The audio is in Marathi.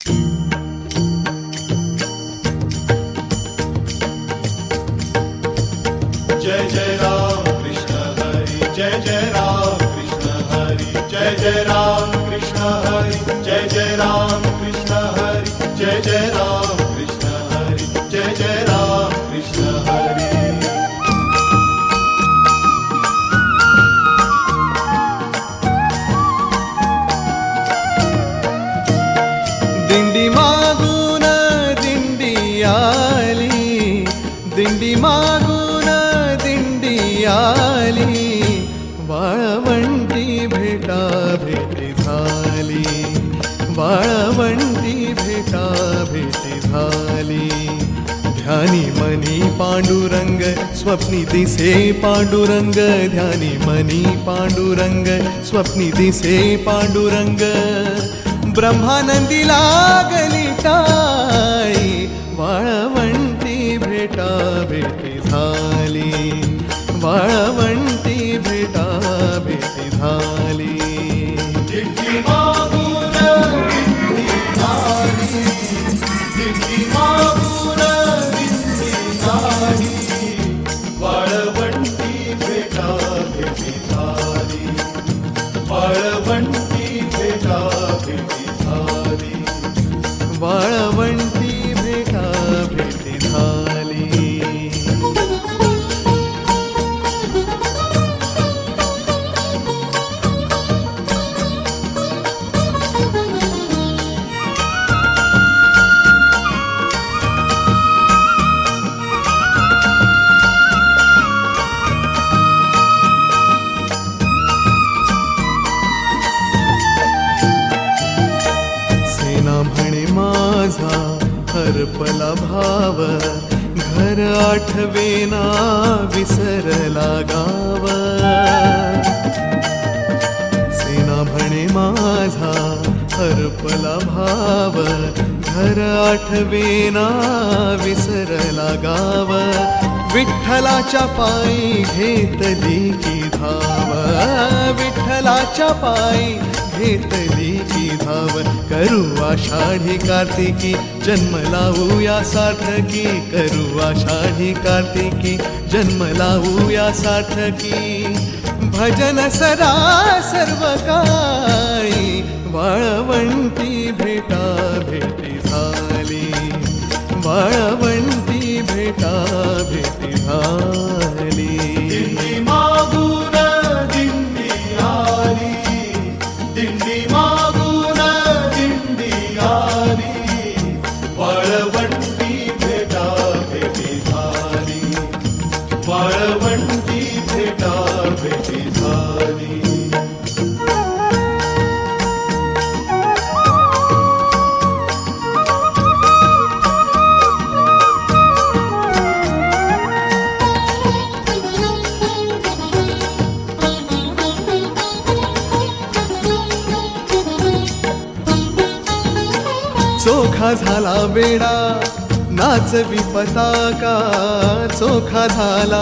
जय जय राम कृष्ण हरी, जय जय राम कृष्ण हरी, जय जय राम कृष्ण हरी, जय जय राम कृष्ण हरी, जय जय राम कृष्ण हरी, जय जय राम कृष्ण हरी। दिंडी मागून दिंडी आली, दिंडी मागून दिंडी आली, वाळवंटी भेटा भेटी झाली, वाळवंटी भेटा भेटी झाली। ध्यानी मनी पांडुरंग स्वप्नी दिसे पांडुरंग, ध्यानी मनी पांडुरंग स्वप्नी दिसे पांडुरंग। ब्रह्मानंदी लागली टाळी, वाळवंटी भेटा भेटी झाली, वाळवंटी भेटा भेटी झाली। दिंडी मागून दिंडी आली, दिंडी मागून दिंडी आली, वाळवंटी भेटा भेटी झाली, वाळवंटी भेटा भेटी झाली, वाळवंटी भेटा भेटी झाली। सेना म्हणे माझा हरपला भाव, घर आठवेना विसरला गाव। सेना म्हणे माझा हरपला भाव, घर आठवेना विसरला गाव। विठ्ठलाच्या पायी घेतली की धाव, विठ्ठलाच्या पायी घेतली की धाव। करू आषाढी कार्तिकी जन्म लावूया सार्थकी, करू आषाढी कार्तिकी जन्म लावूया सार्थकी। भजन सदा सर्व काळी, वाळवंटी भेटा भेटी झाली, वाळवंटी भेटा भेटी झाली। दिंडी मागून दिंडी आली, दिंडी मागून दिंडी आली, वाळवंटी भेटा भेटी झाली, वाळवंटी भेटा भेटी झाली। चोखा झाला वेडा नाचवी पताका, चोखा झाला